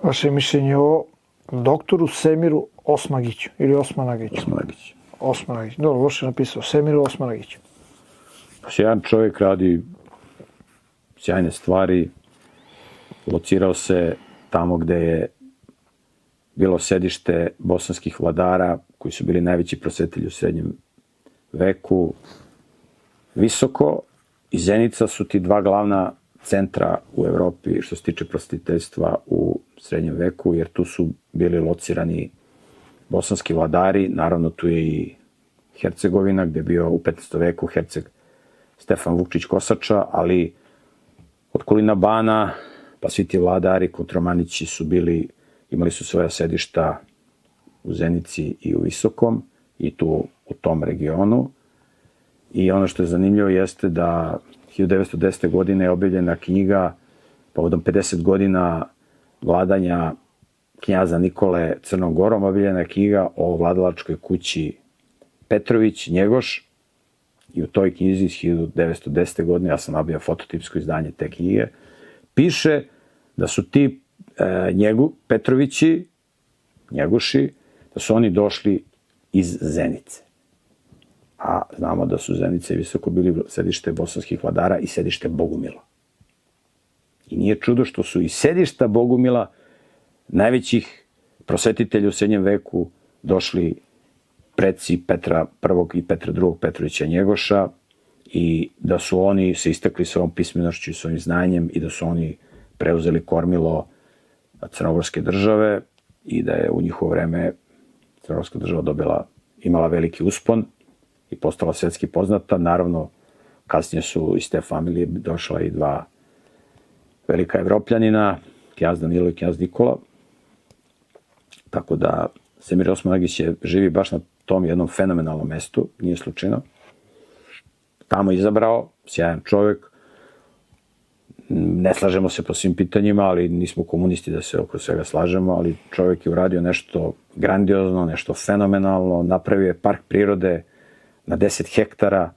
Vaše mišljenje o doktoru Semiru Osmagiću ili Osmanagiću? Osmanagić. Dobro, loše je napisao. Semiru Osmanagiću. Sjajan čovjek, radi sjajne stvari. Locirao se tamo gde je bilo sedište bosanskih vladara, koji su bili najveći prosvetitelji u srednjem veku. Visoko i Zenica su ti dva glavna centra u Evropi što se tiče prosvetiteljstva u srednjem veku, jer tu su bili locirani bosanski vladari. Naravno, tu je i Hercegovina, gde je bio u 15. veku herceg Stefan Vukčić Kosača, ali od Kulina Bana, pa svi ti vladari, Kotromanići su imali su svoja sedišta u Zenici i u Visokom, i tu u tom regionu. I ono što je zanimljivo jeste da 1910. godine je objavljena knjiga povodom 50 godina vladanja knjaza Nikole Crnom Gorom, objavljena je knjiga o vladalačkoj kući Petrović, Njegoš, i u toj knjizi iz 1910. godine, ja sam nabio fototipsko izdanje te knjige, piše da su ti Petrovići, Njegoši, da su oni došli iz Zenice. A znamo da su Zenica i Visoko bili sedište bosanskih vladara i sedište Bogumila. I nije čudo što su iz sedišta Bogumila, najvećih prosvetitelja u srednjem veku, došli preci Petra I. i Petra II. Petrovića Njegoša, i da su oni se istakli svojom pismenošću i svojim znanjem i da su oni preuzeli kormilo crnogorske države i da je u njihovo vreme crnogorska država imala veliki uspon i postala svetski poznata. Naravno, kasnije su iz te familije došla i dva velika evropljanina, knjaz Danilo i knjaz Nikola. Tako da Semir Osmanagić živi baš na tom jednom fenomenalnom mestu, nije slučajno. Tamo izabrao, sjajan čovjek. Ne slažemo se po svim pitanjima, ali nismo komunisti da se oko svega slažemo, ali čovjek je uradio nešto grandiozno, nešto fenomenalno, napravio je park prirode na 10 hektara,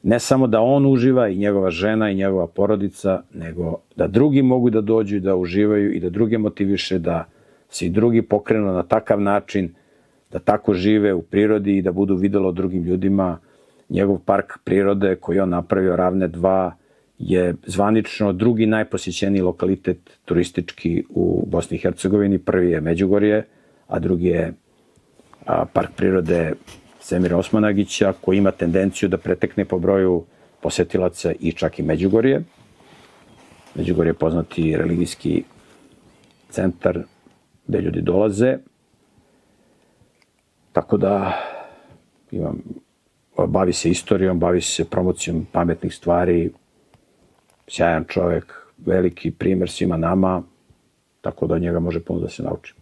ne samo da on uživa i njegova žena i njegova porodica, nego da drugi mogu da dođu i da uživaju i da druge motiviše da se i drugi pokrenu na takav način, da tako žive u prirodi i da budu videlo drugim ljudima. Njegov park prirode koji on napravio, Ravne 2, je zvanično drugi najposjećeniji lokalitet turistički u Bosni i Hercegovini. Prvi je Međugorje, a drugi je park prirode Semira Osmanagića, koji ima tendenciju da pretekne po broju posetilaca i čak i Međugorje. Međugorje je poznati religijski centar gde ljudi dolaze. Tako da bavi se istorijom, bavi se promocijom pametnih stvari, sjajan čovjek, veliki primer svima nama, tako da od njega može puno da se nauči.